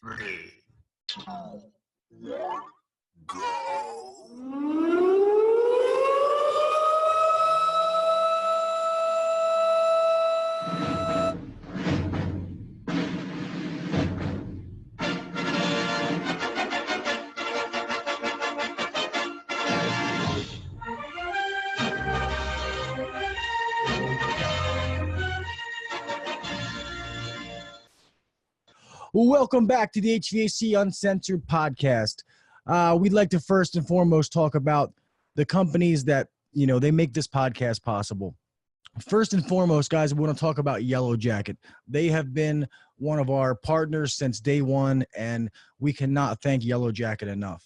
3, 2, 1, go. Welcome back to the HVAC Uncensored Podcast. We'd like to first and foremost talk about the companies that, they make this podcast possible. First and foremost, guys, we want to talk about Yellow Jacket. They have been one of our partners since day one, and we cannot thank Yellow Jacket enough.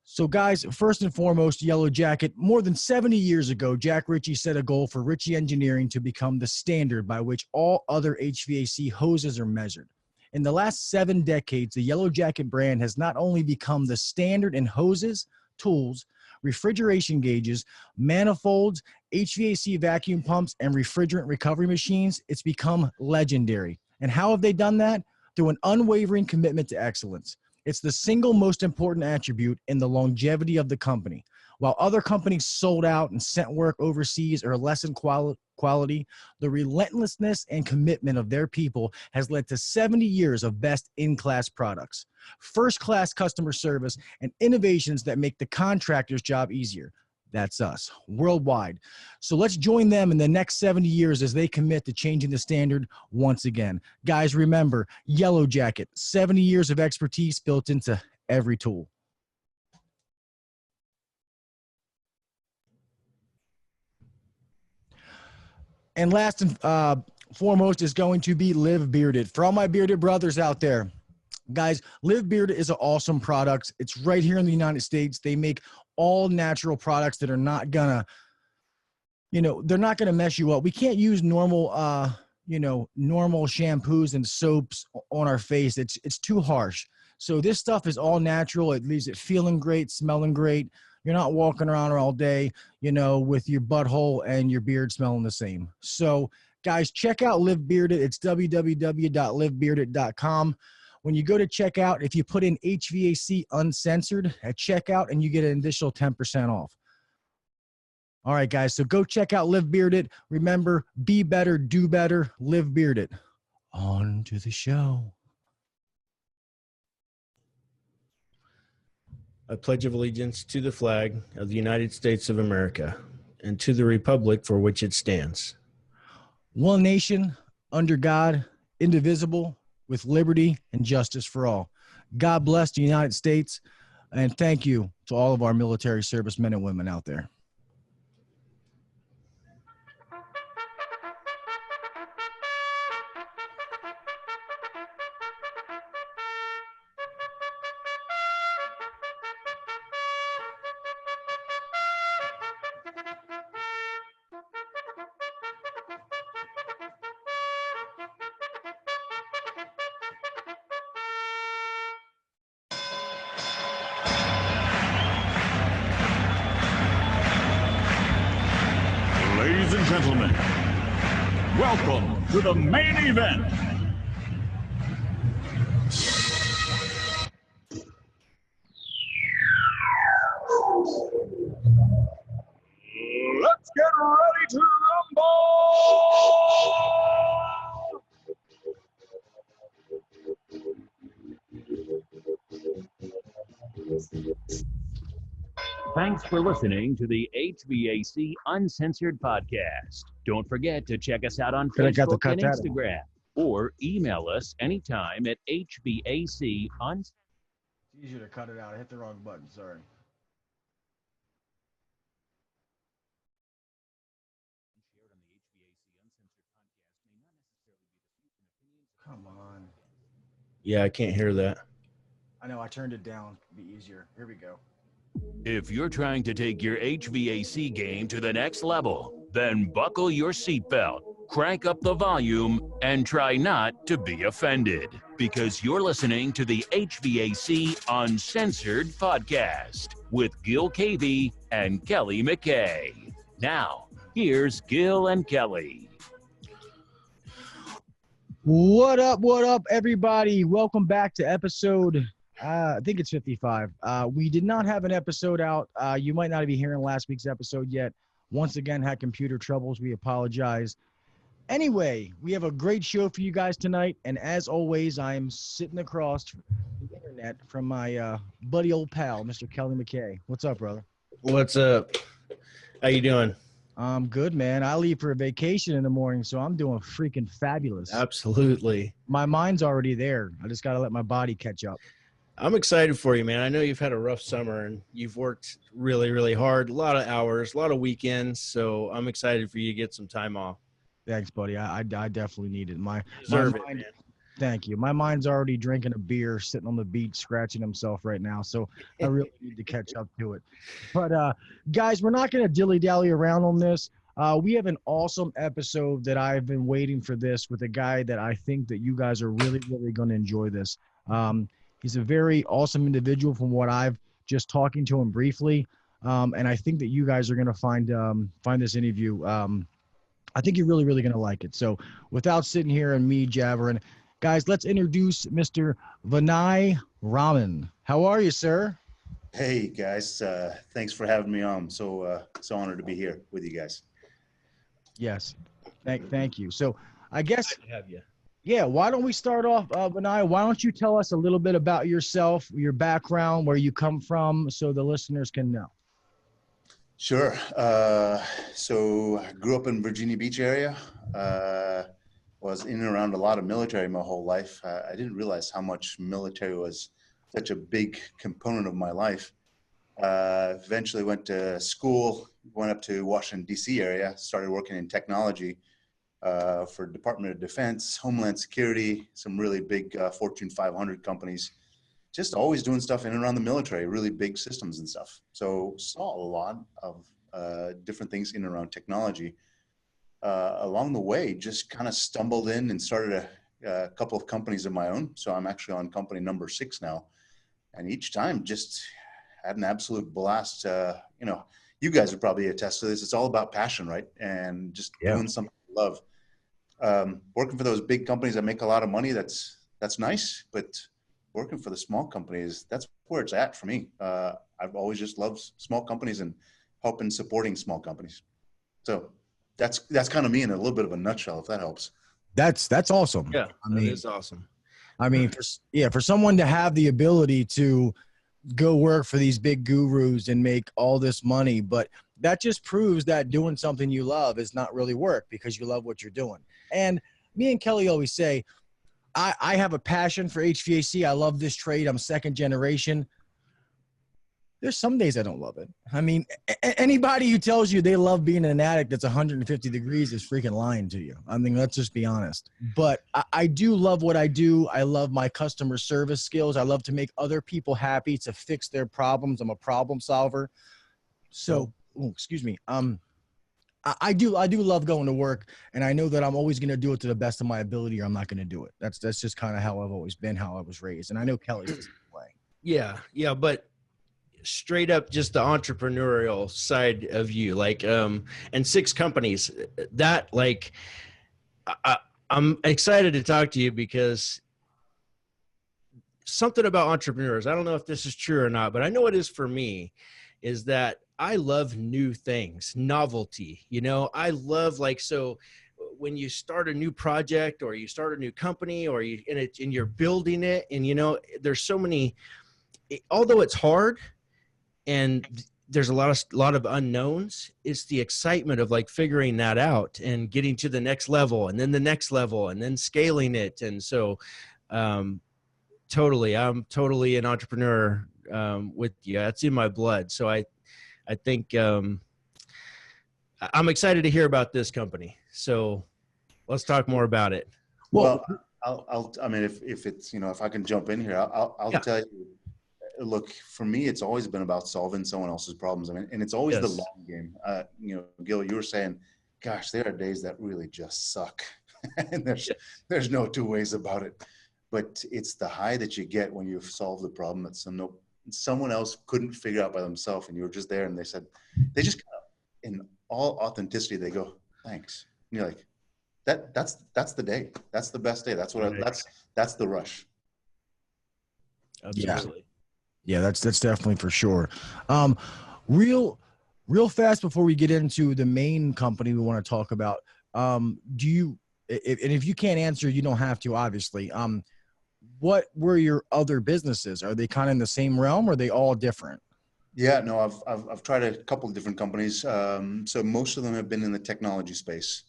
So, guys, first and foremost, Yellow Jacket, more than 70 years ago, Jack Ritchie set a goal for Ritchie Engineering to become the standard by which all other HVAC hoses are measured. In the last 7 decades, the Yellow Jacket brand has not only become the standard in hoses, tools, refrigeration gauges, manifolds, HVAC vacuum pumps, and refrigerant recovery machines, it's become legendary. And how have they done that? Through an unwavering commitment to excellence. It's the single most important attribute in the longevity of the company. While other companies sold out and sent work overseas or lessened quality, the relentlessness and commitment of their people has led to 70 years of best-in-class products, first-class customer service, and innovations that make the contractor's job easier. That's us, worldwide. So let's join them in the next 70 years as they commit to changing the standard once again. Guys, remember, Yellow Jacket, 70 years of expertise built into every tool. And last and foremost is going to be Live Bearded. For all my bearded brothers out there, guys, Live Bearded is an awesome product. It's right here in the United States. They make all natural products that are not gonna, they're not gonna mess you up. We can't use normal, normal shampoos and soaps on our face. It's too harsh. So this stuff is all natural. It leaves it feeling great, smelling great. You're not walking around all day, with your butthole and your beard smelling the same. So, guys, check out Live Bearded. It's www.livebearded.com. When you go to checkout, if you put in HVAC Uncensored at checkout, and you get an additional 10% off. All right, guys, so go check out Live Bearded. Remember, be better, do better, Live Bearded. On to the show. I pledge of allegiance to the flag of the United States of America and to the republic for which it stands. One nation, under God, indivisible, with liberty and justice for all. God bless the United States, and thank you to all of our military service men and women out there. Ladies and gentlemen, welcome to the main event. Let's get ready to rumble! Thanks for listening to the HVAC Uncensored Podcast. Don't forget to check us out on Facebook and Instagram, or email us anytime at HVAC It's easier to cut it out. I hit the wrong button. Sorry. Come on. Yeah, I can't hear that. I know. I turned it down. It'd be easier. Here we go. If you're trying to take your HVAC game to the next level, then buckle your seatbelt, crank up the volume, and try not to be offended, because you're listening to the HVAC Uncensored Podcast with Gil Cavey and Kelly McKay. Now, here's Gil and Kelly. What up, everybody? Welcome back to episode, I think it's 55. We did not have an episode out. You might not be hearing last week's episode yet. Once again, had computer troubles. We apologize. Anyway, we have a great show for you guys tonight. And as always, I'm sitting across the internet from my buddy old pal, Mr. Kelly McKay. What's up, brother? What's up? How you doing? I'm good, man. I leave for a vacation in the morning, so I'm doing freaking fabulous. Absolutely. My mind's already there. I just got to let my body catch up. I'm excited for you, man. I know you've had a rough summer and you've worked really, really hard, a lot of hours, a lot of weekends. So I'm excited for you to get some time off. Thanks, buddy. I definitely need it. My Deserve mind, it, man. Thank you. My mind's already drinking a beer, sitting on the beach, scratching himself right now. So I really need to catch up to it. But guys, we're not going to dilly-dally around on this. We have an awesome episode that I've been waiting for this with a guy that I think that you guys are really, really going to enjoy this. He's a very awesome individual from what I've just talking to him briefly. And I think that you guys are going to find this interview. I think you're really, really going to like it. So without sitting here and me jabbering, guys, let's introduce Mr. Vinay Raman. How are you, sir? Hey guys, thanks for having me on. So honored to be here with you guys. Yes. Thank you. So I guess, Glad to have you. yeah, why don't we start off, Vinay? Why don't you tell us a little bit about yourself, your background, where you come from, so the listeners can know? Sure. So I grew up in Virginia Beach area. Was in and around a lot of military my whole life. I didn't realize how much military was such a big component of my life. Eventually went to school, went up to Washington, D.C. area, started working in technology for Department of Defense, Homeland Security, some really big Fortune 500 companies, just always doing stuff in and around the military, really big systems and stuff. So saw a lot of different things in and around technology. Along the way, just kind of stumbled in and started a couple of companies of my own. So I'm actually on company number 6 now. And each time just had an absolute blast. You guys would probably attest to this. It's all about passion, right? And just doing something you love. Working for those big companies that make a lot of money, that's nice. But working for the small companies, that's where it's at for me. I've always just loved small companies and helping supporting small companies. So that's kind of me in a little bit of a nutshell, if that helps. That's awesome. Yeah, I mean, that is awesome. I mean, for someone to have the ability to go work for these big gurus and make all this money, but that just proves that doing something you love is not really work because you love what you're doing. And me and Kelly always say, I have a passion for HVAC. I love this trade. I'm second generation. There's some days I don't love it. I mean, anybody who tells you they love being an attic that's 150 degrees is freaking lying to you. I mean, let's just be honest. But I do love what I do. I love my customer service skills. I love to make other people happy, to fix their problems. I'm a problem solver. So, excuse me. I do love going to work, and I know that I'm always going to do it to the best of my ability, or I'm not going to do it. That's just kind of how I've always been, how I was raised. And I know Kelly's the same way. Yeah, but straight up just the entrepreneurial side of you, like and 6 companies that, like, I'm excited to talk to you because something about entrepreneurs, I don't know if this is true or not, but I know it is for me, is that I love new things, novelty. I love, like, so when you start a new project or you start a new company or you're building it, and there's so many, although it's hard and there's a lot of unknowns, it's the excitement of, like, figuring that out and getting to the next level and then the next level and then scaling it. And so I'm totally an entrepreneur with you. That's in my blood. So I think I'm excited to hear about this company. So let's talk more about it. Well, I mean, if it's, if I can jump in here, I'll tell you, look, for me, it's always been about solving someone else's problems. I mean, and it's always the long game. Gil, you were saying, gosh, there are days that really just suck. And there's no two ways about it. But it's the high that you get when you've solved the problem that someone else couldn't figure out by themselves, and you were just there, and they just in all authenticity, they go, thanks. And you're like, that's the day. That's the best day. That's what that's the rush. Absolutely. Yeah, that's definitely for sure. Real fast before we get into the main company we want to talk about. Do you, and if you can't answer, you don't have to, obviously. What were your other businesses? Are they kind of in the same realm, or are they all different? Yeah, no, I've tried a couple of different companies. So most of them have been in the technology space.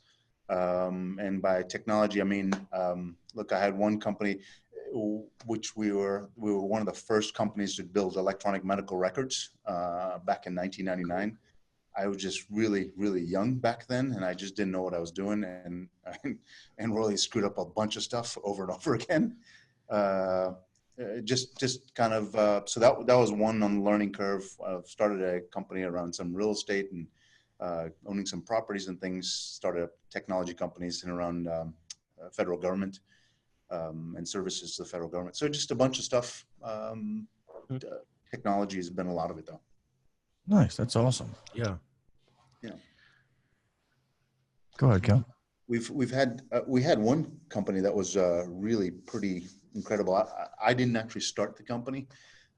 And by technology, I mean, look, I had one company which we were one of the first companies to build electronic medical records back in 1999. I was just really, really young back then, and I just didn't know what I was doing, and really screwed up a bunch of stuff over and over again. Just kind of so that was one on the learning curve. I've started a company around some real estate and owning some properties and things. Started technology companies and around federal government and services to the federal government. So just a bunch of stuff. Technology has been a lot of it, though. Nice. That's awesome. Yeah. Yeah. Go ahead, Kel. We had one company that was really pretty incredible. I didn't actually start the company.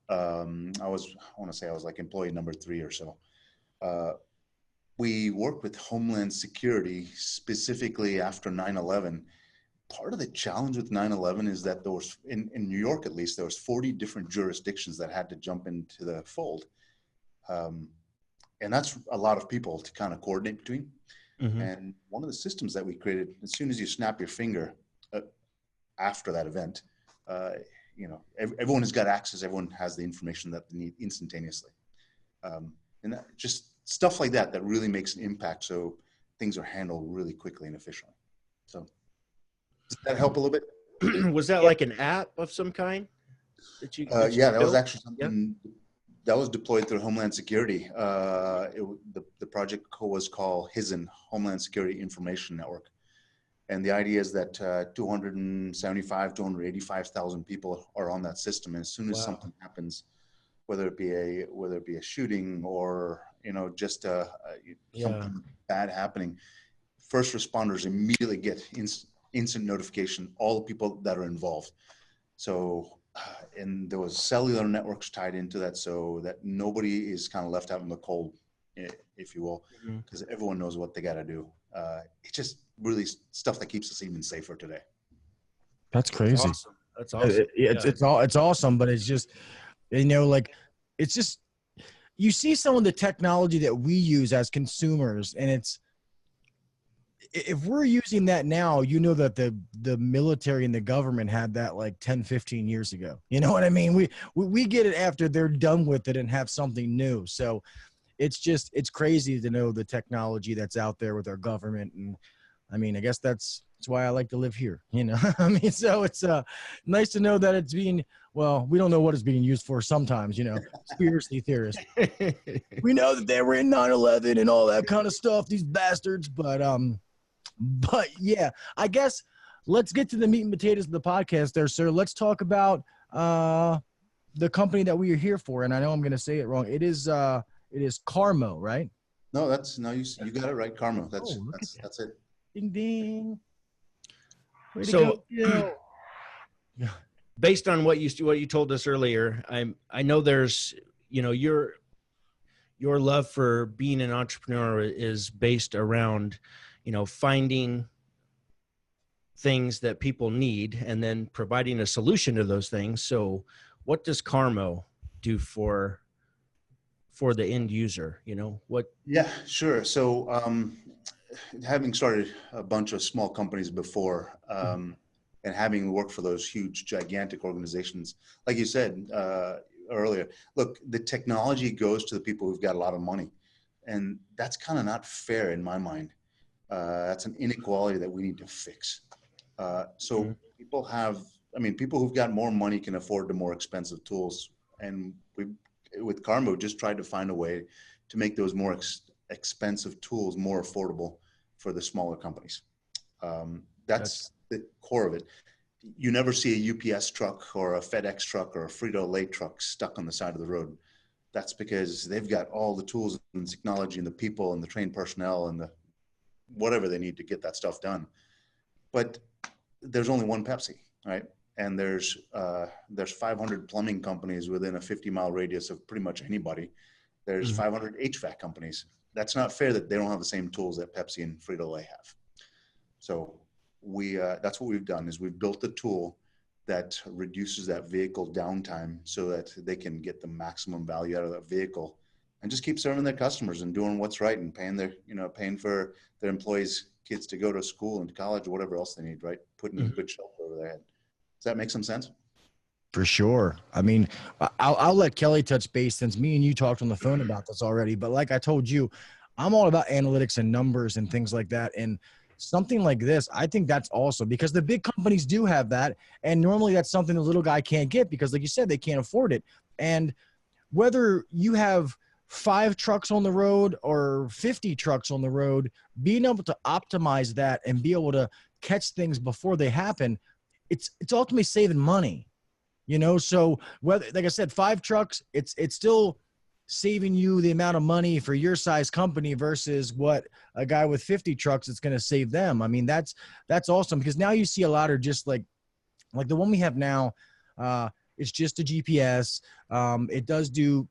I want to say I was like employee number 3 or so. We worked with Homeland Security specifically after 9/11. Part of the challenge with 9/11 is that there was, in New York at least, there was 40 different jurisdictions that had to jump into the fold. And that's a lot of people to kind of coordinate between. Mm-hmm. And one of the systems that we created, as soon as you snap your finger after that event, everyone has got access. Everyone has the information that they need instantaneously. And that, just stuff like that really makes an impact. So things are handled really quickly and efficiently. So does that help a little bit? Was that like an app of some kind that you? Yeah, that was actually something that was deployed through Homeland Security. The project was called HISN, Homeland Security Information Network. And the idea is that 285,000 people are on that system. And as soon as something happens, whether it be a shooting or just something bad happening, first responders immediately get instant notification, all the people that are involved. So, and there was cellular networks tied into that, so that nobody is kind of left out in the cold, if you will, because everyone knows what they got to do. It's just really stuff that keeps us even safer today. That's crazy. That's awesome. It's awesome, but it's just, it's just, you see some of the technology that we use as consumers, and if we're using that now, that the military and the government had that like 10, 15 years ago. You know what I mean? We get it after they're done with it and have something new. So it's crazy to know the technology that's out there with our government. And I mean, I guess that's why I like to live here, I mean, so it's nice to know that it's being, well, we don't know what it's being used for sometimes, conspiracy theorists. We know that they were in 9/11 and all that kind of stuff, these bastards, but yeah, I guess let's get to the meat and potatoes of the podcast there, sir. Let's talk about the company that we are here for. And I know I'm going to say it wrong. It is Caarmo, right? No, you got it right. Caarmo. That's it. Ding, ding. Way to So go. based on what you told us earlier, I know there's, your love for being an entrepreneur is based around, finding things that people need and then providing a solution to those things. So what does Caarmo do for the end user? What? Yeah, sure. So having started a bunch of small companies before and having worked for those huge, gigantic organizations, like you said earlier, look, the technology goes to the people who've got a lot of money. And that's kind of not fair in my mind. That's an inequality that we need to fix. So people who've got more money can afford the more expensive tools. And we, with Caarmo, just tried to find a way to make those more expensive tools more affordable for the smaller companies. That's the core of it. You never see a UPS truck or a FedEx truck or a Frito-Lay truck stuck on the side of the road. That's because they've got all the tools and technology and the people and the trained personnel and the whatever they need to get that stuff done. but there's only one Pepsi, right? And there's 500 plumbing companies within a 50-mile radius of pretty much anybody. There's 500 HVAC companies. That's not fair that they don't have the same tools that Pepsi and Frito-Lay have. So that's what we've done is we've built a tool that reduces that vehicle downtime so that they can get the maximum value out of that vehicle and just keep serving their customers and doing what's right and paying for their employees' kids to go to school and college or whatever else they need, right? Putting a good shelter over their head. Does that make some sense? For sure. I mean, I'll let Kelly touch base since me and you talked on the phone about this already. But like I told you, I'm all about analytics and numbers and things like that. And something like this, I think that's awesome because the big companies do have that. And normally that's something the little guy can't get because like you said, they can't afford it. And whether you have 5 trucks on the road or 50 trucks on the road, being able to optimize that and be able to catch things before they happen, it's ultimately saving money, so whether, like I said, 5 trucks, it's still saving you the amount of money for your size company versus what a guy with 50 trucks is going to save them. I mean, that's awesome because now you see a lot of just like the one we have now, it's just a GPS. It does do,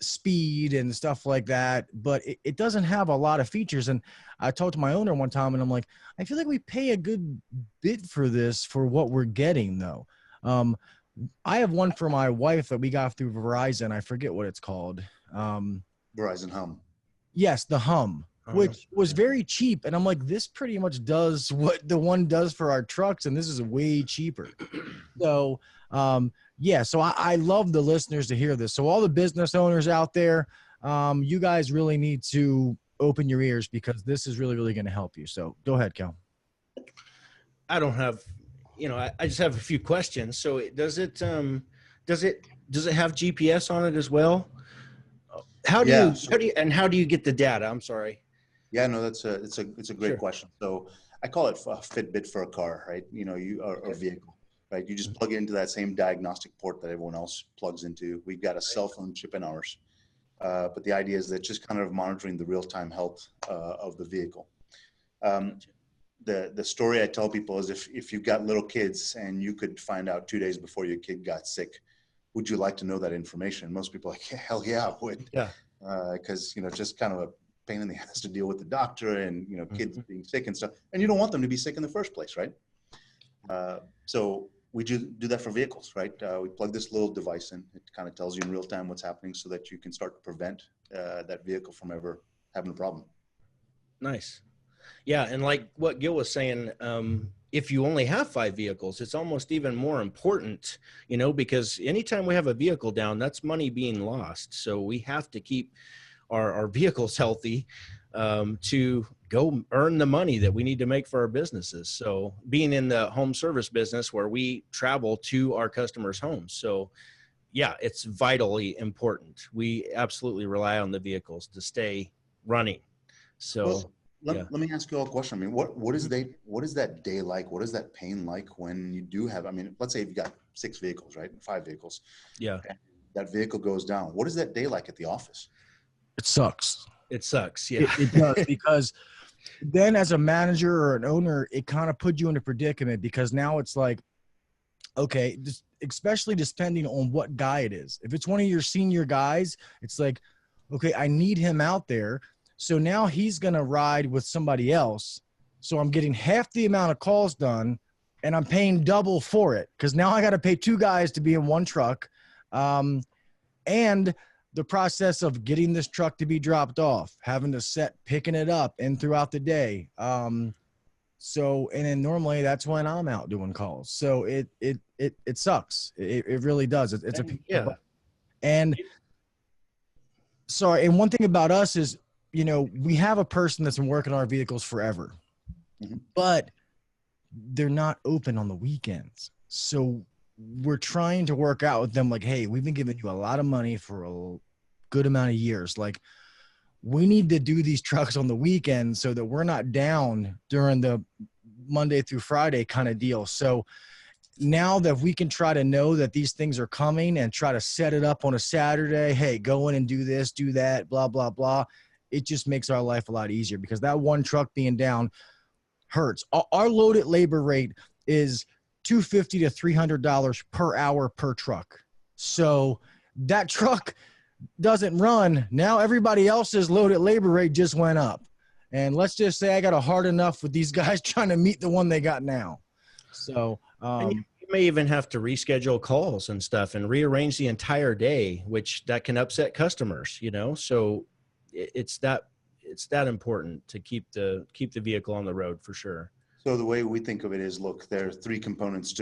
speed and stuff like that, but it doesn't have a lot of features. And I talked to my owner one time and I'm like, I feel like we pay a good bit for this for what we're getting though. I have one for my wife that we got through Verizon. I forget what it's called. Verizon Hum. Yes, the Hum, which was very cheap. And I'm like, this pretty much does what the one does for our trucks, and this is way cheaper. So, so I love the listeners to hear this. So all the business owners out there, you guys really need to open your ears because this is really, really going to help you. So go ahead, Kel. I don't have, I just have a few questions. So does it have GPS on it as well? How do you get the data? I'm sorry. Yeah, no, it's a great question. So I call it a Fitbit for a car, right? A vehicle, right? You just plug it into that same diagnostic port that everyone else plugs into. We've got a cell phone chip in ours. But the idea is that just kind of monitoring the real-time health of the vehicle. The story I tell people is if you've got little kids and you could find out 2 days before your kid got sick, would you like to know that information? Most people are like, hell yeah, I would. Yeah. Because, it's just kind of a pain in the ass to deal with the doctor and, kids being sick and stuff. And you don't want them to be sick in the first place, right? So we do that for vehicles, right? We plug this little device in. It kind of tells you in real time what's happening so that you can start to prevent that vehicle from ever having a problem. Nice. Yeah. And like what Gil was saying, if you only have 5 vehicles, it's almost even more important, because anytime we have a vehicle down, that's money being lost. So we have to keep our vehicles healthy to go earn the money that we need to make for our businesses. So being in the home service business where we travel to our customers' homes. So yeah, it's vitally important. We absolutely rely on the vehicles to stay running. So let me ask you all a question. I mean, what is that day like? What is that pain like when you do have, let's say you've got 6 vehicles, right? 5 vehicles. Yeah. And that vehicle goes down. What is that day like at the office? It sucks. It sucks. Yeah. It does because then as a manager or an owner, it kind of puts you in a predicament because now it's like, okay, especially depending on what guy it is. If it's one of your senior guys, it's like, okay, I need him out there. So now he's going to ride with somebody else. So I'm getting half the amount of calls done and I'm paying double for it because now I got to pay 2 guys to be in one truck. And the process of getting this truck to be dropped off, having to picking it up and throughout the day. And then normally that's when I'm out doing calls. So it sucks. It really does. It's a yeah. And sorry. And one thing about us is, we have a person that's been working on our vehicles forever, but they're not open on the weekends. So we're trying to work out with them like, hey, we've been giving you a lot of money for a good amount of years. Like, we need to do these trucks on the weekend so that we're not down during the Monday through Friday kind of deal. So now that we can try to know that these things are coming and try to set it up on a Saturday, hey, go in and do this, do that, blah, blah, blah. It just makes our life a lot easier because that one truck being down, hurts. Our loaded labor rate is $250 to $300 per hour per truck. So that truck doesn't run. Now everybody else's loaded labor rate just went up. And let's just say I got a hard enough with these guys trying to meet the one they got now. So and you may even have to reschedule calls and stuff and rearrange the entire day, which that can upset customers, you know? So it's that important to keep the vehicle on the road for sure. So the way we think of it is, look, there are three components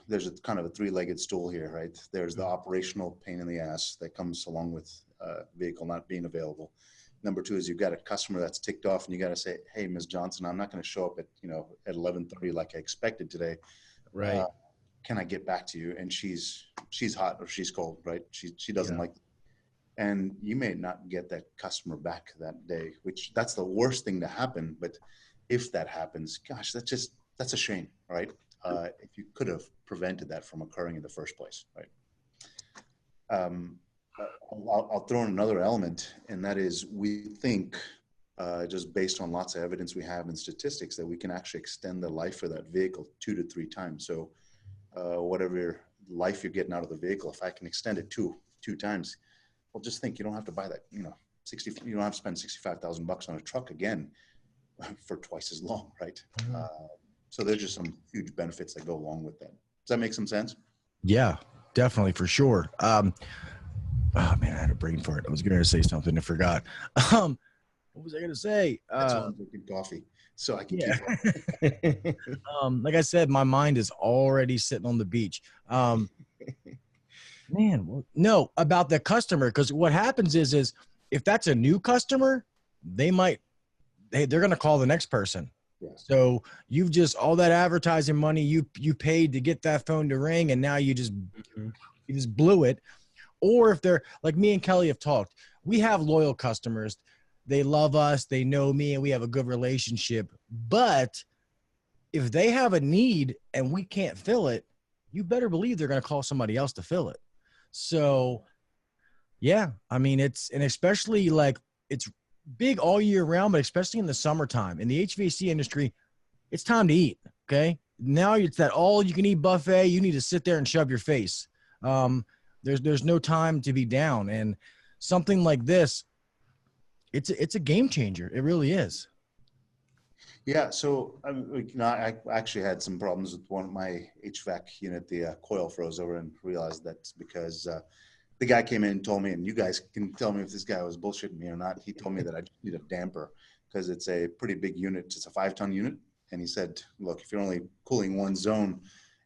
there's a kind of a three-legged stool here, right? There's the operational pain in the ass that comes along with a vehicle not being available. Number two is you've got a customer that's ticked off and you got to say, hey, Ms. Johnson, I'm not going to show up at 11:30 like I expected today. Right. Can I get back to you? And she's hot or she's cold, right? She doesn't like it. And you may not get that customer back that day, which that's the worst thing to happen. But if that happens, gosh, that's a shame, right? If you could have prevented that from occurring in the first place, right? I'll throw in another element, and that is we think, just based on lots of evidence we have and statistics, that we can actually extend the life of that vehicle 2 to 3 times. So whatever life you're getting out of the vehicle, if I can extend it two times, well, just think you don't have to buy that, you don't have to spend $65,000 on a truck again for twice as long, right? Mm-hmm. So there's just some huge benefits that go along with that. Does that make some sense? Yeah, definitely, for sure. Oh man, I had a brain fart. I was going to say something and forgot. What was I going to say? That's why I'm drinking coffee, so I can keep on. Like I said, my mind is already sitting on the beach. No, about the customer, because what happens is if that's a new customer, they're going to call the next person. Yeah. So you've just, all that advertising money you paid to get that phone to ring, and now you just blew it. Or if they're like me and Kelly have talked, we have loyal customers. They love us, they know me, and we have a good relationship. But if they have a need and we can't fill it, you better believe they're going to call somebody else to fill it. So yeah, I mean, and especially like it's big all year round, but especially in the summertime in the HVAC industry, it's time to eat. Okay. Now it's that all you can eat buffet. You need to sit there and shove your face. There's no time to be down, and something like this, it's a game changer. It really is. Yeah. So I actually had some problems with one of my HVAC unit. The coil froze over, and realized that's because the guy came in and told me, and you guys can tell me if this guy was bullshitting me or not. He told me that I just need a damper because it's a pretty big unit. It's a 5-ton unit. And he said, look, if you're only cooling one zone,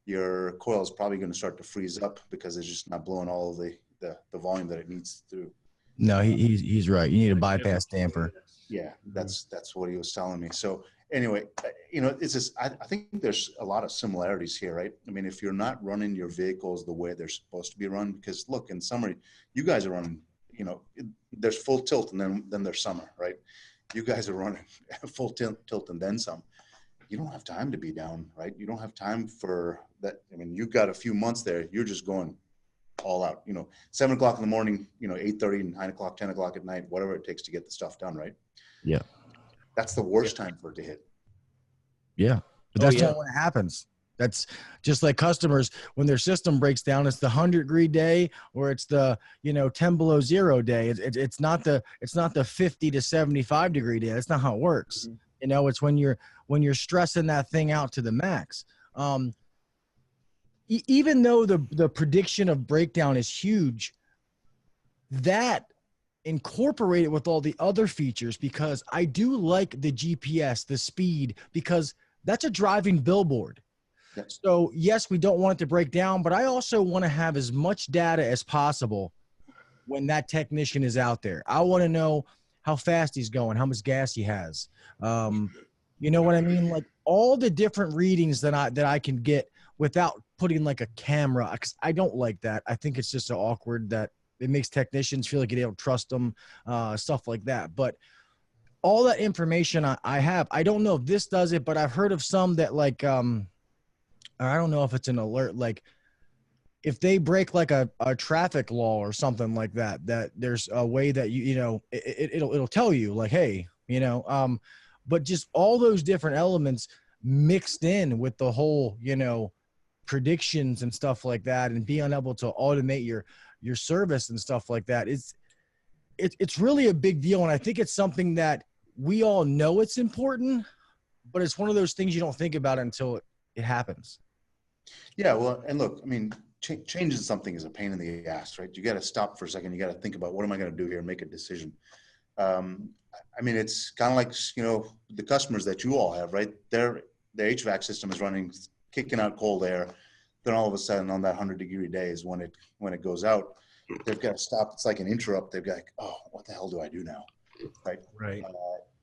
your coil is probably going to start to freeze up because it's just not blowing all of the volume that it needs to. No, he's right. You need a bypass damper. Yeah, that's what he was telling me. So anyway, it's just, I think there's a lot of similarities here, right? I mean, if you're not running your vehicles the way they're supposed to be run, because look, in summer, you guys are running, there's full tilt and then there's summer, right? You guys are running full tilt and then some. You don't have time to be down, right? You don't have time for that. I mean, you've got a few months there. You're just going all out, 7 o'clock in the morning, 8:30, 9 o'clock, 10 o'clock at night, whatever it takes to get the stuff done, right? Yeah. That's the worst time for it to hit. Yeah. But that's not when it happens. That's just like customers, when their system breaks down, it's the 100-degree day or it's the, 10 below zero day. It's not the 50 to 75-degree day. That's not how it works. Mm-hmm. It's when you're stressing that thing out to the max. Even though the prediction of breakdown is huge, that incorporated with all the other features, because I do like the GPS, the speed, because that's a driving billboard. Yep. So yes, we don't want it to break down, but I also want to have as much data as possible when that technician is out there. I want to know how fast he's going, how much gas he has. You know what I mean? Like all the different readings that I can get without putting like a camera, because I don't like that. I think it's just so awkward that it makes technicians feel like you don't trust them, stuff like that. But all that information I have, I don't know if this does it, but I've heard of some that like, I don't know if it's an alert, like if they break like a traffic law or something like that, that there's a way that it'll tell you like, hey, but just all those different elements mixed in with the whole, you know, predictions and stuff like that, and being able to automate your service and stuff like that, it's really a big deal. And I think it's something that we all know it's important, but it's one of those things you don't think about until it happens. Yeah, well, and look, I mean, changing something is a pain in the ass, right? You got to stop for a second. You got to think about, what am I going to do here, and make a decision. I mean, it's kind of like, you know, the customers that you all have, right? Their HVAC system is running, kicking out cold air. Then all of a sudden, on that 100-degree day is when it goes out. They've got to stop. It's like an interrupt. They've got, like, oh, what the hell do I do now? Right. Right.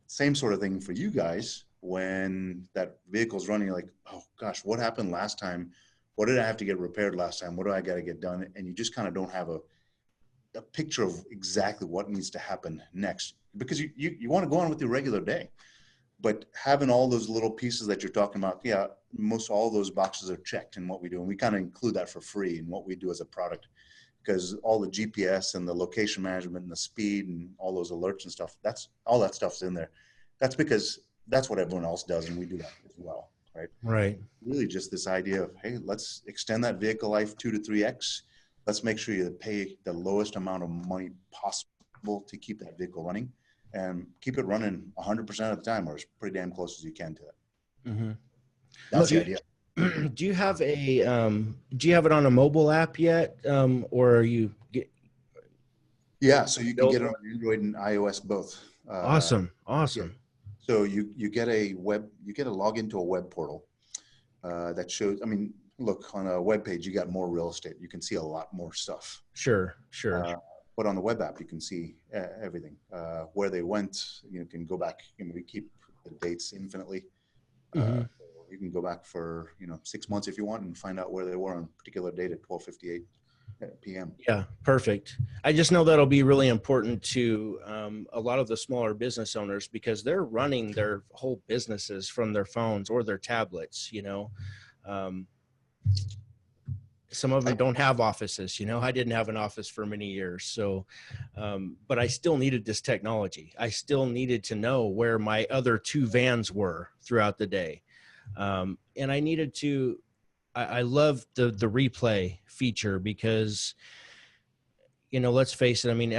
Same sort of thing for you guys. When that vehicle's running, you're like, oh gosh, what happened last time? What did I have to get repaired last time? What do I got to get done? And you just kind of don't have a picture of exactly what needs to happen next, because you want to go on with your regular day. But having all those little pieces that you're talking about, yeah, most all those boxes are checked in what we do. And we kind of include that for free in what we do as a product, because all the GPS and the location management and the speed and all those alerts and stuff, all that stuff's in there. That's because that's what everyone else does, and we do that as well, right? Right. Really just this idea of, hey, let's extend that vehicle life 2 to 3x. Let's make sure you pay the lowest amount of money possible to keep that vehicle running, and keep it running 100% of the time, or as pretty damn close as you can to it. Mm-hmm. That's the idea. Do you have it on a mobile app yet? Or are you Yeah, so you can get it on Android and iOS both. Awesome. Yeah. So you get a login to a web portal that shows, I mean, look, on a web page, you got more real estate. You can see a lot more stuff. Sure. But on the web app, you can see everything, where they went. You can go back, we keep the dates infinitely. Mm-hmm. You can go back for, 6 months if you want, and find out where they were on a particular date at 12:58 p.m. Yeah, perfect. I just know that'll be really important to a lot of the smaller business owners, because they're running their whole businesses from their phones or their tablets. Some of them don't have offices. I didn't have an office for many years. So, but I still needed this technology. I still needed to know where my other 2 vans were throughout the day. And I needed to, I love the replay feature, because, let's face it. I mean,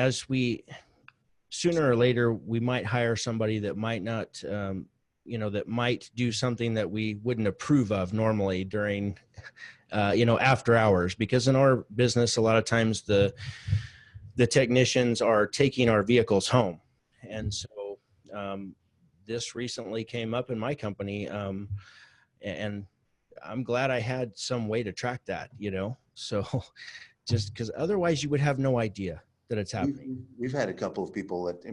sooner or later, we might hire somebody that might not, that might do something that we wouldn't approve of normally during, after hours, because in our business, a lot of times the technicians are taking our vehicles home. And so, this recently came up in my company, and I'm glad I had some way to track that, so just because otherwise you would have no idea that it's happening. We've had a couple of people that,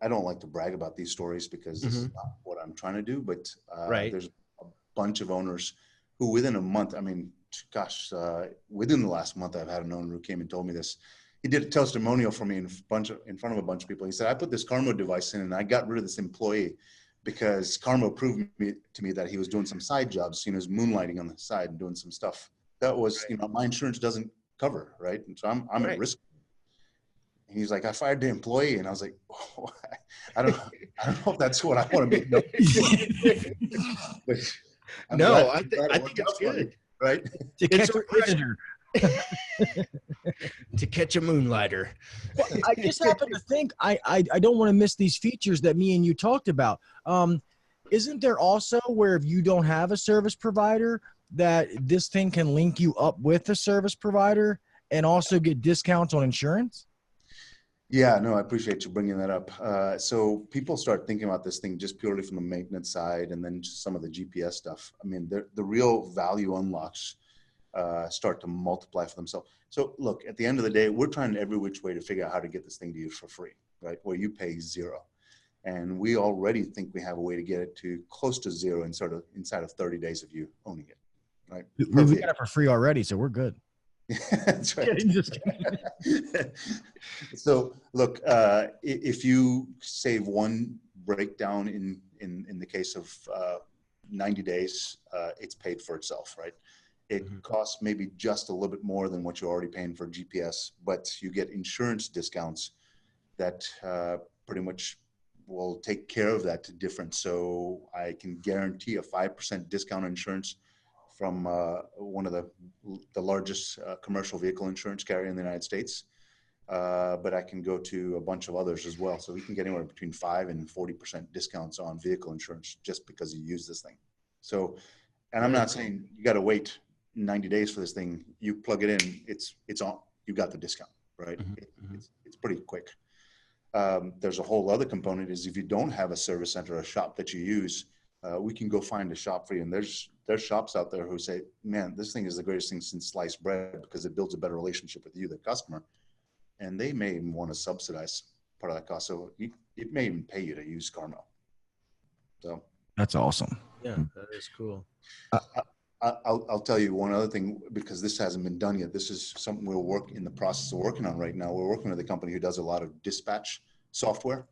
I don't like to brag about these stories, because this is not what I'm trying to do, but Right. There's a bunch of owners who within a month, within the last month, I've had an owner who came and told me this. He did a testimonial for me in front of a bunch of people. He said, I put this Caarmo device in, and I got rid of this employee because Caarmo proved to me that he was doing some side jobs. He was moonlighting on the side and doing some stuff that was, Right. My insurance doesn't cover, right? And so I'm Right. at risk. And he's like, I fired the employee, and I was like, oh, I don't know if that's what I want to be. But I think it's good, right? To catch a predator. To catch a moonlighter. Well, I just happen to think I don't want to miss these features that me and you talked about. Isn't there also, where if you don't have a service provider, that this thing can link you up with a service provider and also get discounts on insurance? Yeah, no, I appreciate you bringing that up. So people start thinking about this thing just purely from the maintenance side, and then just some of the GPS stuff. The real value unlocks start to multiply for themselves. So look, at the end of the day, we're trying every which way to figure out how to get this thing to you for free, right? Where you pay $0. And we already think we have a way to get it to close to $0 inside of 30 days of you owning it, right? We got it for free already, so we're good. That's right. Just kidding. So look, if you save one breakdown in the case of 90 days, it's paid for itself, right? It costs maybe just a little bit more than what you're already paying for GPS, but you get insurance discounts that pretty much will take care of that difference. So I can guarantee a 5% discount on insurance from one of the largest commercial vehicle insurance carrier in the United States. But I can go to a bunch of others as well. So we can get anywhere between 5 and 40% discounts on vehicle insurance just because you use this thing. So, and I'm not saying you got to wait 90 days for this thing. You plug it in, it's on, you got the discount, right? It's pretty quick. There's a whole other component is if you don't have a service center or a shop that you use, we can go find a shop for you. And there's shops out there who say, man, this thing is the greatest thing since sliced bread because it builds a better relationship with you, the customer. And they may even want to subsidize part of that cost. So it may even pay you to use Caarmo. So that's awesome. Yeah, that is cool. I'll tell you one other thing, because this hasn't been done yet. This is something we're in the process of working on right now. We're working with a company who does a lot of dispatch software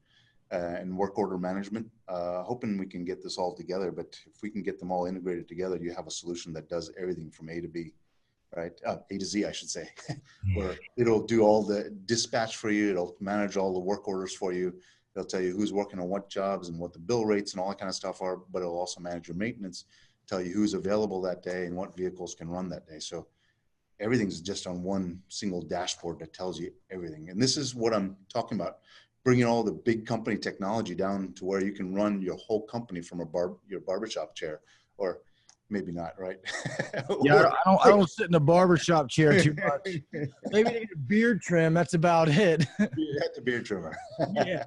and work order management, hoping we can get this all together. But if we can get them all integrated together, you have a solution that does everything from A to B, right? A to Z, I should say, where it'll do all the dispatch for you. It'll manage all the work orders for you. It'll tell you who's working on what jobs and what the bill rates and all that kind of stuff are, but it'll also manage your maintenance, tell you who's available that day and what vehicles can run that day. So everything's just on one single dashboard that tells you everything. And this is what I'm talking about, bringing all the big company technology down to where you can run your whole company from your barbershop chair, or maybe not, right? Yeah, I don't sit in a barbershop chair too much. Maybe to get a beard trim, that's about it. You had the beard trimmer. Yeah.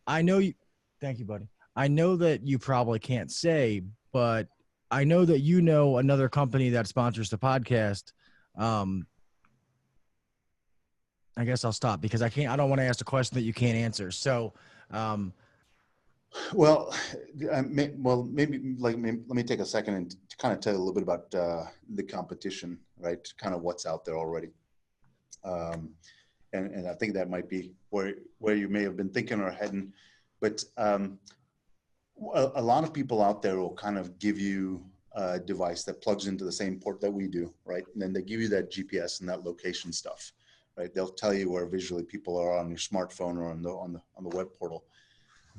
I know you. Thank you, buddy. I know that you probably can't say, but I know that you know another company that sponsors the podcast. I guess I'll stop because I don't want to ask a question that you can't answer. So, well, maybe let me take a second and kind of tell you a little bit about the competition, right? Kind of what's out there already. And I think that might be where you may have been thinking or heading, but a lot of people out there will kind of give you a device that plugs into the same port that we do, right? And then they give you that GPS and that location stuff, right? They'll tell you where visually people are on your smartphone or on the web portal,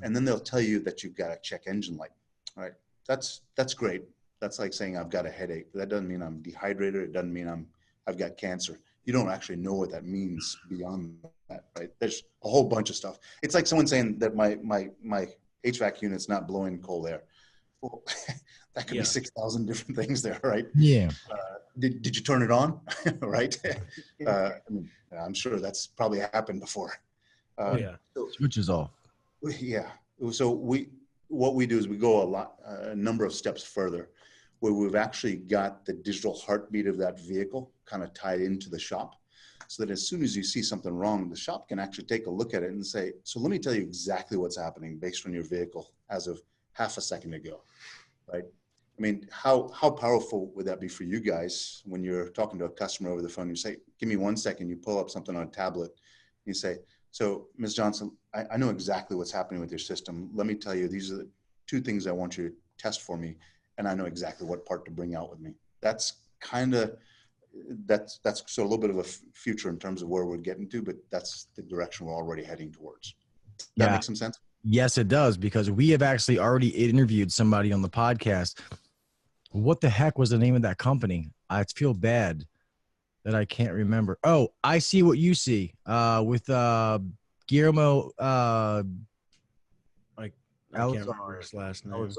and then they'll tell you that you've got a check engine light, right? That's great. That's like saying I've got a headache. That doesn't mean I'm dehydrated. It doesn't mean I've got cancer. You don't actually know what that means beyond that, right? There's a whole bunch of stuff. It's like someone saying that my HVAC unit's not blowing cold air. Well, that could be 6,000 different things there, right? Yeah. Did you turn it on? Right? I mean, I'm sure that's probably happened before. Switches off. Yeah. So what we do is we go a number of steps further, where we've actually got the digital heartbeat of that vehicle kind of tied into the shop, so that as soon as you see something wrong, the shop can actually take a look at it and say, so let me tell you exactly what's happening based on your vehicle as of half a second ago, right? I mean, how powerful would that be for you guys when you're talking to a customer over the phone? You say, give me 1 second, you pull up something on a tablet, you say, so Ms. Johnson, I know exactly what's happening with your system. Let me tell you, these are the 2 things I want you to test for me, and I know exactly what part to bring out with me. That's sort of a little bit of a future in terms of where we're getting to, but that's the direction we're already heading towards. Does that make some sense? Yes, it does, because we have actually already interviewed somebody on the podcast. What the heck was the name of that company? I feel bad that I can't remember. Oh, I See What You See with Caarmo. I can't remember his last name.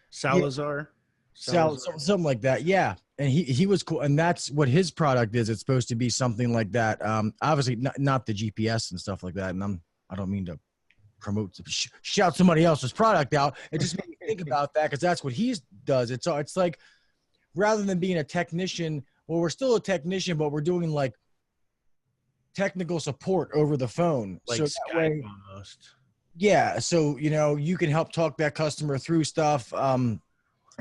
Salazar. Something like that. Yeah. And he was cool. And that's what his product is. It's supposed to be something like that. Obviously not the GPS and stuff like that. And I don't mean to promote, shout somebody else's product out. It just made me think about that, because that's what he does. It's like, rather than being a technician, well, we're still a technician, but we're doing like technical support over the phone. Like so Skype that way, almost. Yeah. So, you can help talk that customer through stuff. And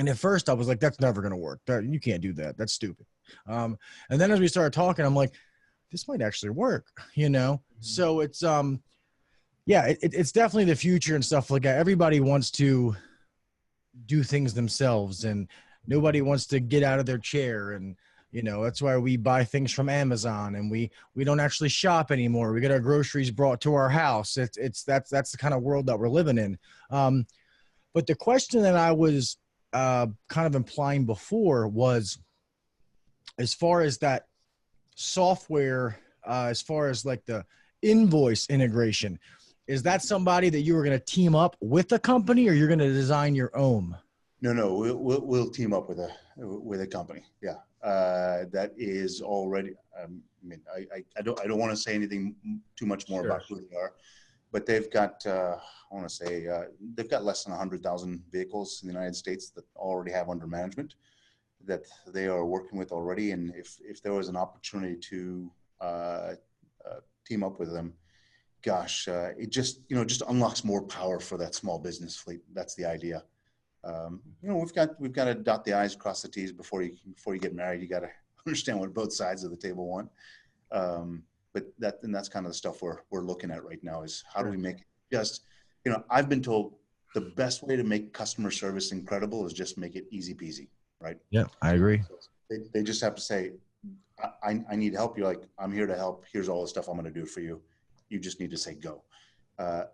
at first I was like, that's never going to work. You can't do that. That's stupid. And then as we started talking, I'm like, this might actually work, Mm-hmm. So it's, it's definitely the future and stuff like that. Everybody wants to do things themselves, and nobody wants to get out of their chair and, You know, that's why we buy things from Amazon, and we don't actually shop anymore. We get our groceries brought to our house. That's the kind of world that we're living in. But the question that I was kind of implying before was, as far as that software, as far as like the invoice integration, is that somebody that you were going to team up with a company, or you're going to design your own? No, we'll team up with a company. Yeah, that is already. I mean, I don't want to say anything too much more about who they are, but they've got. I want to say they've got less than 100,000 vehicles in the United States that already have under management that they are working with already. And if there was an opportunity to team up with them, gosh, it just unlocks more power for that small business fleet. That's the idea. We've got to dot the I's, cross the T's before you get married. You got to understand what both sides of the table want. But that's kind of the stuff we're looking at right now, is how do we make it just, I've been told the best way to make customer service incredible is just make it easy peasy, right? Yeah, I agree. They just have to say, I need help. You're like, I'm here to help. Here's all the stuff I'm going to do for you. You just need to say go.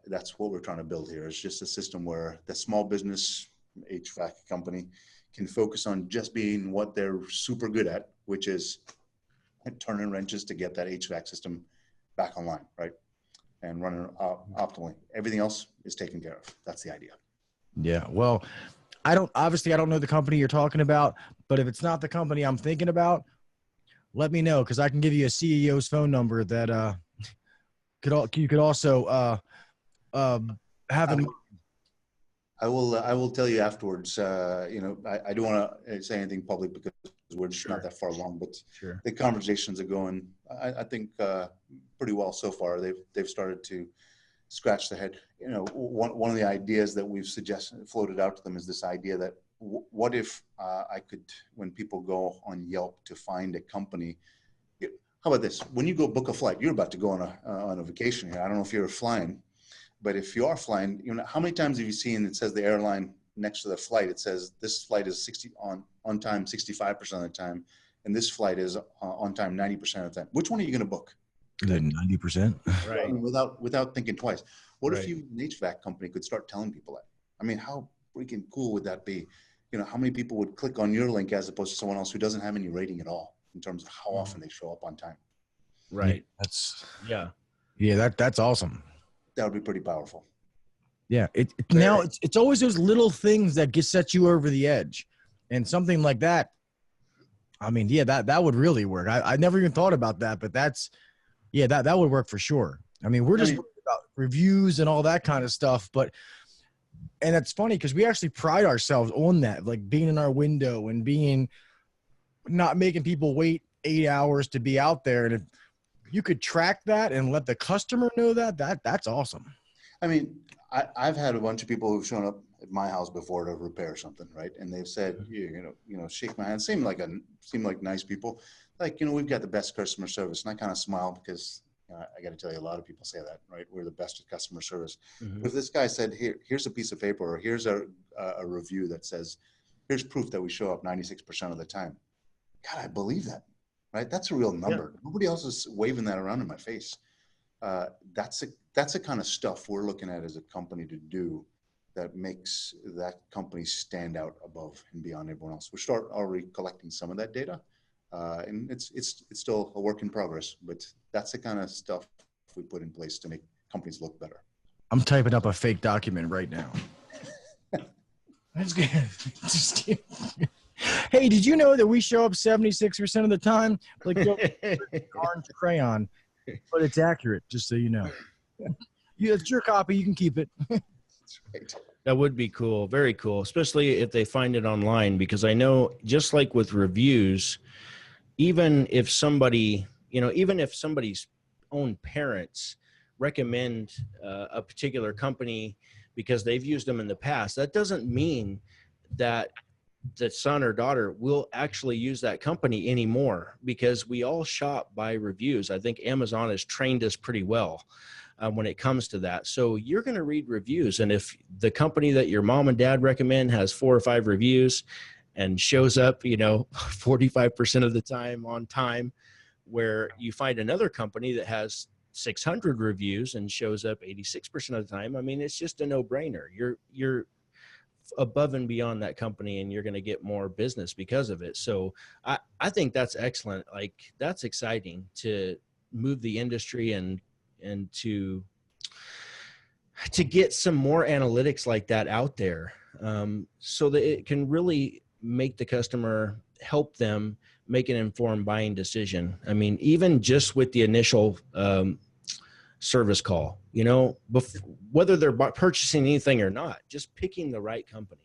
That's what we're trying to build here. It's just a system where the small business HVAC company can focus on just being what they're super good at, which is turning wrenches to get that HVAC system back online, right? And running optimally. Everything else is taken care of. That's the idea. Yeah. Well, I don't know the company you're talking about, but if it's not the company I'm thinking about, let me know, because I can give you a CEO's phone number that you could also have in. I will tell you afterwards. I don't want to say anything public because we're just not that far along. But the conversations are going, I think, pretty well so far. They've started to scratch their head. One of the ideas that we've floated out to them is this idea that what if I could, when people go on Yelp to find a company, how about this? When you go book a flight, you're about to go on a vacation here. I don't know if you're flying. But if you are flying, how many times have you seen it says the airline next to the flight, it says this flight is on time 65% of the time, and this flight is on time 90% of the time. Which one are you going to book? 90%. Right. I mean, without thinking twice. What if you, an HVAC company, could start telling people that? I mean, how freaking cool would that be? How many people would click on your link as opposed to someone else who doesn't have any rating at all in terms of how often they show up on time? Right. That's awesome. That would be pretty powerful. Yeah. It's always those little things that set you over the edge, and something like that. I mean, that would really work. I never even thought about that, but that would work for sure. I mean, we're just worried about reviews and all that kind of stuff, and it's funny because we actually pride ourselves on that, like being in our window and not making people wait 8 hours to be out there. And if you could track that and let the customer know that's awesome. I mean, I've had a bunch of people who've shown up at my house before to repair something, right? And they've said, shake my hand. Seem like nice people. Like, we've got the best customer service. And I kind of smile because I got to tell you, a lot of people say that, right? We're the best at customer service. Mm-hmm. If this guy said, here's a piece of paper, or here's a review that says, here's proof that we show up 96% of the time. God, I believe that. Right, that's a real number. Yeah. Nobody else is waving that around in my face. That's the kind of stuff we're looking at as a company to do that makes that company stand out above and beyond everyone else. We start already collecting some of that data, and it's still a work in progress. But that's the kind of stuff we put in place to make companies look better. I'm typing up a fake document right now. Just kidding. Hey, did you know that we show up 76% of the time? Like orange crayon, but it's accurate, just so you know. It's your copy. You can keep it. That's right. That would be cool. Very cool, especially if they find it online, because I know just like with reviews, even if somebody's own parents recommend a particular company because they've used them in the past, that doesn't mean that the son or daughter will actually use that company anymore, because we all shop by reviews. I think Amazon has trained us pretty well when it comes to that. So you're going to read reviews. And if the company that your mom and dad recommend has 4 or 5 reviews and shows up, 45% of the time on time, where you find another company that has 600 reviews and shows up 86% of the time. I mean, it's just a no-brainer. You're above and beyond that company, and you're going to get more business because of it. So I think that's excellent. Like, that's exciting to move the industry and to get some more analytics like that out there, so that it can really make the customer, help them make an informed buying decision. I mean, even just with the initial service call, whether they're purchasing anything or not, just picking the right company.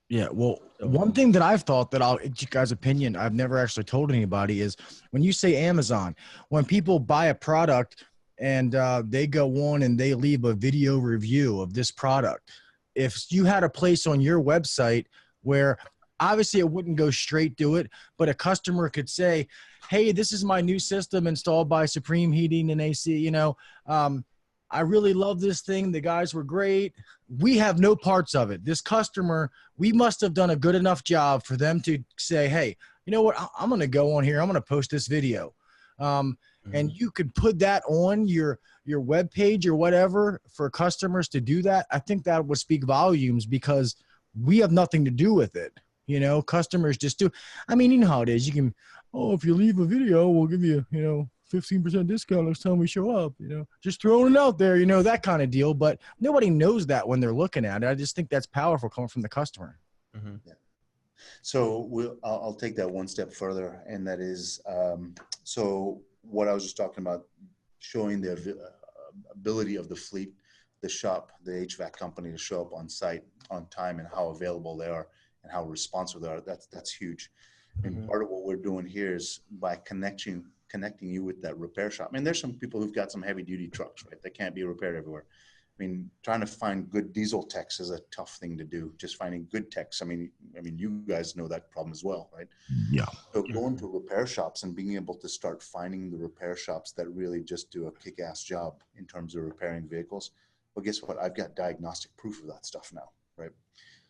Yeah. Well, one thing that I've thought that I'll get you guys' opinion, I've never actually told anybody, is when you say Amazon, when people buy a product and they go on and they leave a video review of this product, if you had a place on your website where obviously it wouldn't go straight to it, but a customer could say, hey, this is my new system installed by Supreme Heating and AC, I really love this thing. The guys were great. We have no parts of it. This customer, we must have done a good enough job for them to say, hey, you know what? I'm going to go on here. I'm going to post this video. And you could put that on your web page or whatever for customers to do that. I think that would speak volumes, because we have nothing to do with it. Customers just do. I mean, you know how it is. You can, if you leave a video, we'll give you, 15% discount next time we show up, just throwing it out there, that kind of deal. But nobody knows that when they're looking at it. I just think that's powerful coming from the customer. Mm-hmm. Yeah. So I'll take that one step further. And that is, so what I was just talking about, showing the ability of the fleet, the shop, the HVAC company to show up on site on time, and how available they are and how responsive they are. That's huge. And part of what we're doing here is by connecting you with that repair shop. I mean, there's some people who've got some heavy duty trucks, right? That can't be repaired everywhere. I mean, trying to find good diesel techs is a tough thing to do. Just finding good techs. I mean, you guys know that problem as well, right? Yeah. So going to repair shops and being able to start finding the repair shops that really just do a kick-ass job in terms of repairing vehicles. Well, guess what? I've got diagnostic proof of that stuff now, right?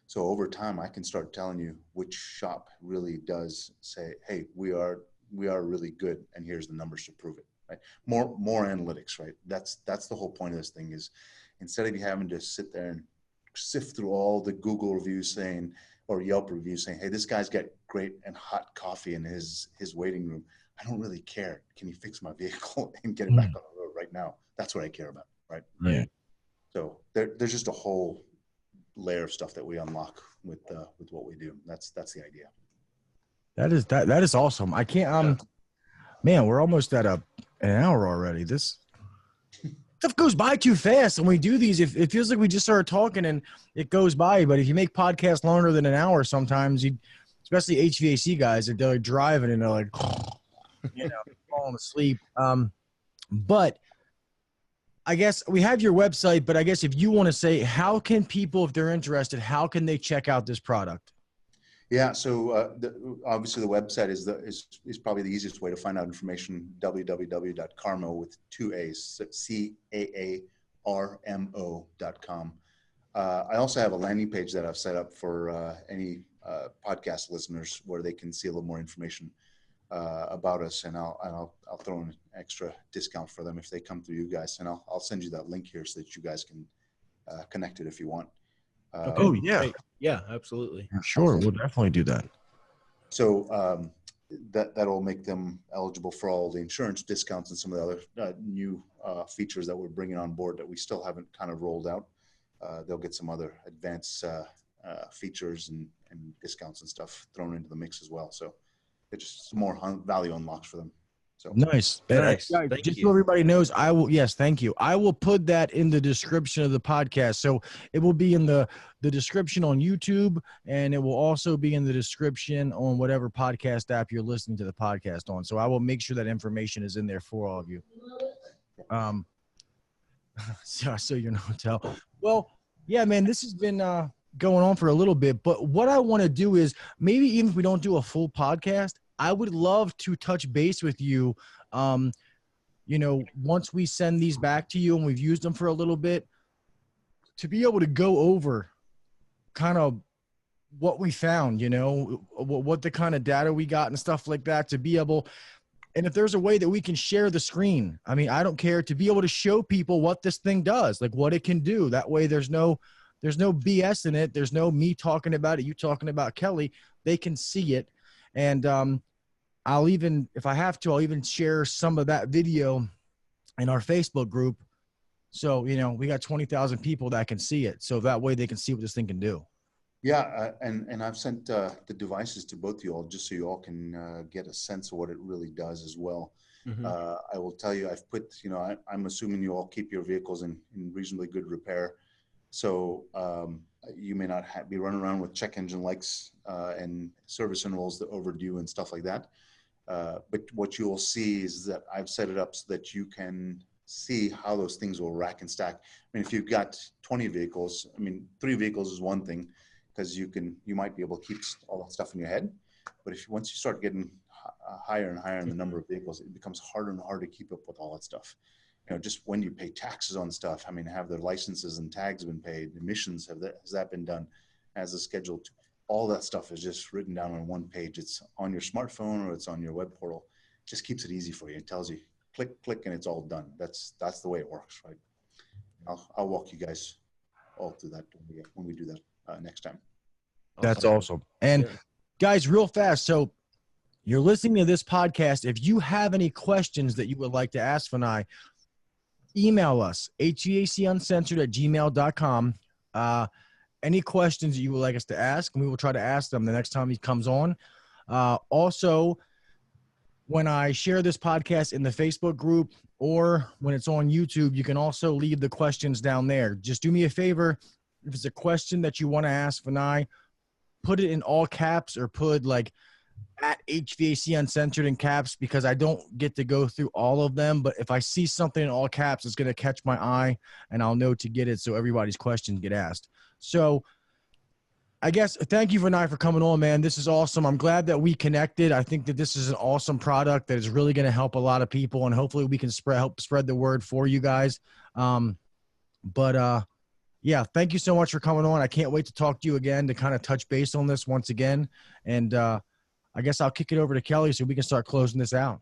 So over time, I can start telling you which shop really does say, hey, we are really good, and here's the numbers to prove it, right? More analytics, right? That's the whole point of this thing, is instead of you having to sit there and sift through all the Google reviews or Yelp reviews saying, hey, this guy's got great and hot coffee in his waiting room. I don't really care. Can you fix my vehicle and get it back on the road right now? That's what I care about, right? Yeah. So there's just a whole layer of stuff that we unlock with what we do. That's the idea. That is awesome. I can't, man, we're almost at an hour already. This stuff goes by too fast. And we do these, it feels like we just started talking and it goes by. But if you make podcasts longer than an hour, sometimes especially HVAC guys, they're driving and they're like, falling asleep. But I guess we have your website, but I guess if you want to say, how can people, if they're interested, how can they check out this product? Yeah, so obviously the website is probably the easiest way to find out information. www.caarmo with 2 A's, CAARMO.com. I also have a landing page that I've set up for any podcast listeners where they can see a little more information about us, and I'll throw in an extra discount for them if they come through you guys, and I'll send you that link here so that you guys can connect it if you want. Oh yeah. Yeah, absolutely. Sure. We'll definitely do that. So that'll make them eligible for all the insurance discounts and some of the other new features that we're bringing on board that we still haven't kind of rolled out. They'll get some other advanced features and discounts and stuff thrown into the mix as well. So it's just some more value unlocks for them. So nice. Nice. Just so everybody knows, thank you. I will put that in the description of the podcast. So it will be in the description on YouTube, and it will also be in the description on whatever podcast app you're listening to the podcast on. So I will make sure that information is in there for all of you. So you're in a hotel. Well, yeah, man, this has been going on for a little bit, but what I want to do is maybe even if we don't do a full podcast, I would love to touch base with you, once we send these back to you and we've used them for a little bit, to be able to go over kind of what we found, you know, what the kind of data we got and stuff like that to be able. And if there's a way that we can share the screen, I mean, I don't care, to be able to show people what this thing does, like what it can do. That way there's no BS in it. There's no me talking about it, you talking about Kelly. They can see it. And I'll even, if I have to, I'll even share some of that video in our Facebook group. So, you know, we got 20,000 people that can see it. So that way they can see what this thing can do. Yeah, and I've sent the devices to both of you all just so you all can get a sense of what it really does as well. Mm-hmm. I will tell you, I've put, you know, I'm assuming you all keep your vehicles in reasonably good repair. So you may not be running around with check engine lights and service intervals that overdue and stuff like that. But what you'll see is that I've set it up so that you can see how those things will rack and stack. I mean, if you've got 20 vehicles, I mean, 3 vehicles is one thing, because you might be able to keep all that stuff in your head. But once you start getting higher and higher in the number of vehicles, it becomes harder and harder to keep up with all that stuff. You know, just when you pay taxes on stuff, I mean, have their licenses and tags been paid? Emissions, has that been done as a schedule? All that stuff is just written down on one page. It's on your smartphone or it's on your web portal. It just keeps it easy for you. It tells you click, click, and it's all done. That's the way it works, right? I'll walk you guys all through that when we do that next time. That's awesome. And guys, real fast. So you're listening to this podcast. If you have any questions that you would like to ask Vinay, email us, HVACuncensored@gmail.com. Any questions that you would like us to ask, and we will try to ask them the next time he comes on. Also, when I share this podcast in the Facebook group or when it's on YouTube, you can also leave the questions down there. Just do me a favor. If it's a question that you want to ask Vinay, put it in all caps or put like at HVAC Uncensored in caps, because I don't get to go through all of them. But if I see something in all caps, it's going to catch my eye and I'll know to get it so everybody's questions get asked. So I guess thank you, Vinay, for coming on, man. This is awesome. I'm glad that we connected. I think that this is an awesome product that is really going to help a lot of people, and hopefully we can help spread the word for you guys. Yeah, thank you so much for coming on. I can't wait to talk to you again to kind of touch base on this once again. And I guess I'll kick it over to Kelly so we can start closing this out.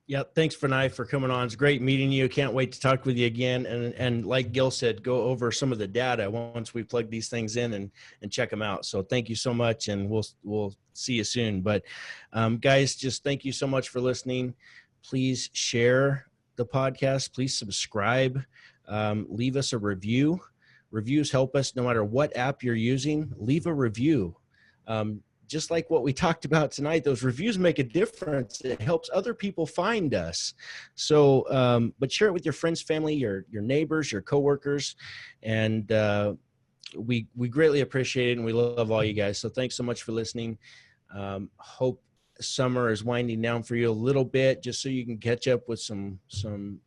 Yeah, thanks, Vinay, for coming on. It's great meeting you. Can't wait to talk with you again. And like Gil said, go over some of the data once we plug these things in and check them out. So thank you so much, and we'll see you soon. But guys, just thank you so much for listening. Please share the podcast. Please subscribe. Leave us a review. Reviews help us no matter what app you're using. Leave a review. Just like what we talked about tonight, those reviews make a difference. It helps other people find us. So, but share it with your friends, family, your neighbors, your coworkers, and we greatly appreciate it, and we love all you guys. So thanks so much for listening. Hope summer is winding down for you a little bit, just so you can catch up with some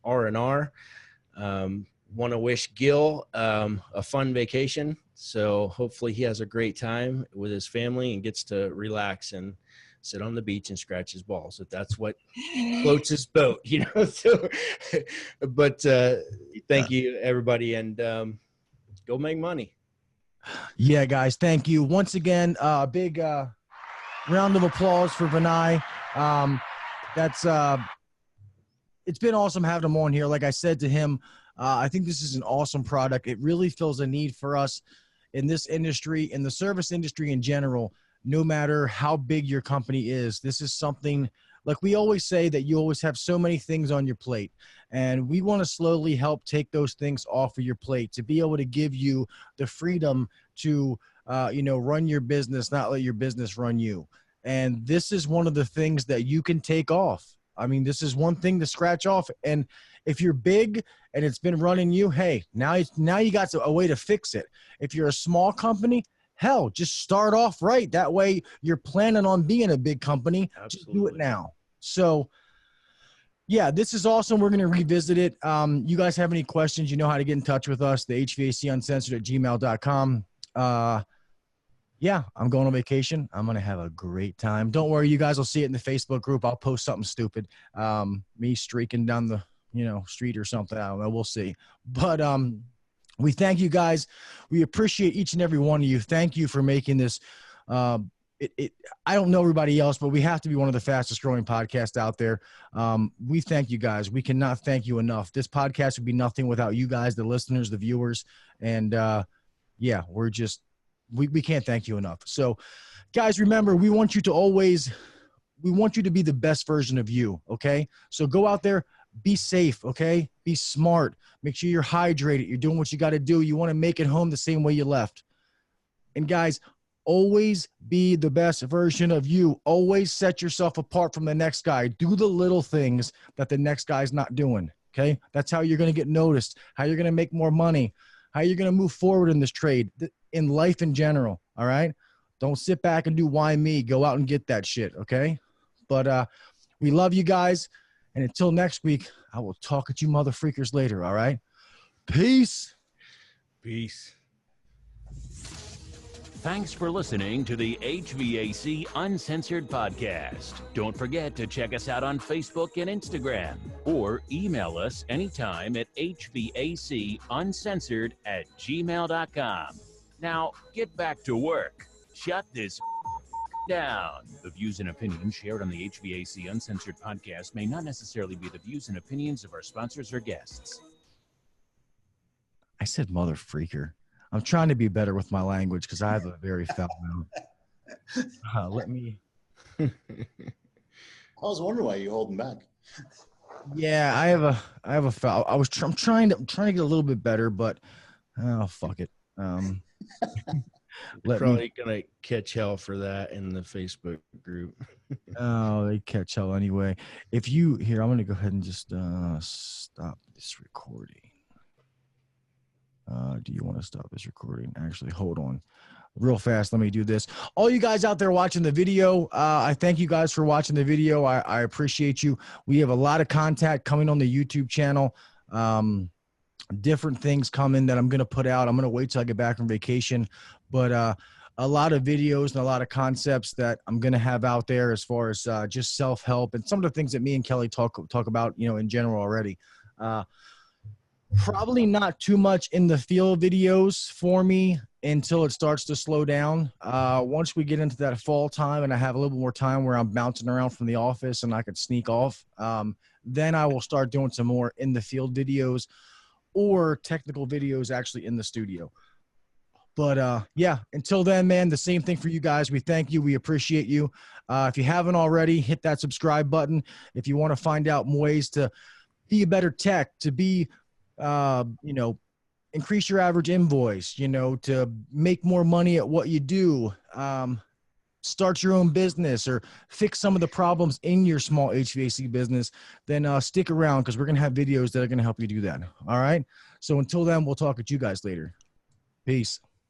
R&R. Want to wish Gil a fun vacation. So hopefully he has a great time with his family and gets to relax and sit on the beach and scratch his balls, if that's what floats his boat, you know. So, but thank you, everybody, and go make money. Yeah, guys, thank you once again. Big round of applause for Vinay. It's been awesome having him on here. Like I said to him, I think this is an awesome product. It really fills a need for us in this industry, in the service industry in general. No matter how big your company is, this is something, like we always say, that you always have so many things on your plate, and we want to slowly help take those things off of your plate to be able to give you the freedom to run your business, not let your business run you. And this is one of the things that you can take off. I mean, this is one thing to scratch off. And if you're big and it's been running you, hey, now you got a way to fix it. If you're a small company, hell, just start off right. That way you're planning on being a big company. Absolutely. Just do it now. So yeah, this is awesome. We're going to revisit it. You guys have any questions, you know how to get in touch with us, the HVAC Uncensored at gmail.com. Yeah, I'm going on vacation. I'm going to have a great time. Don't worry, you guys will see it in the Facebook group. I'll post something stupid. Me streaking down the, street or something. I don't know. We'll see. But We thank you guys. We appreciate each and every one of you. Thank you for making this. I don't know everybody else, but we have to be one of the fastest growing podcasts out there. We thank you guys. We cannot thank you enough. This podcast would be nothing without you guys, the listeners, the viewers. And yeah, we can't thank you enough. So guys, remember, we want you to be the best version of you. Okay. So go out there, be safe. Okay. Be smart. Make sure you're hydrated. You're doing what you got to do. You want to make it home the same way you left. And guys, always be the best version of you. Always set yourself apart from the next guy. Do the little things that the next guy's not doing. Okay. That's how you're going to get noticed, how you're going to make more money, how you're going to move forward in this trade, in life in general. All right. Don't sit back and do why me. Go out and get that shit. Okay. But we love you guys. And until next week, I will talk at you mother freakers later. All right. Peace. Peace. Thanks for listening to the HVAC Uncensored Podcast. Don't forget to check us out on Facebook and Instagram, or email us anytime at hvacuncensored@gmail.com. Now, get back to work. Shut this down. The views and opinions shared on the HVAC Uncensored Podcast may not necessarily be the views and opinions of our sponsors or guests. I said mother freaker. I'm trying to be better with my language because I have a very foul mouth. Let me. I was wondering why you're holding back. Yeah, I have a foul. I'm trying to get a little bit better, but oh fuck it. Probably gonna catch hell for that in the Facebook group. Oh, they catch hell anyway. I'm gonna go ahead and just stop this recording. Do you want to stop this recording? Actually, hold on real fast. Let me do this. All you guys out there watching the video, I thank you guys for watching the video. I appreciate you. We have a lot of content coming on the YouTube channel. Different things coming that I'm going to put out. I'm going to wait till I get back from vacation, but a lot of videos and a lot of concepts that I'm going to have out there as far as just self-help and some of the things that me and Kelly talk about, in general already. Probably not too much in the field videos for me until it starts to slow down. Once we get into that fall time and I have a little more time where I'm bouncing around from the office and I can sneak off, then I will start doing some more in the field videos or technical videos actually in the studio. But yeah, until then, man, the same thing for you guys. We thank you. We appreciate you. If you haven't already, hit that subscribe button. If you want to find out more ways to be a better tech, to be increase your average invoice, to make more money at what you do, start your own business or fix some of the problems in your small HVAC business, then stick around because we're going to have videos that are going to help you do that. All right. So until then, we'll talk with you guys later. Peace.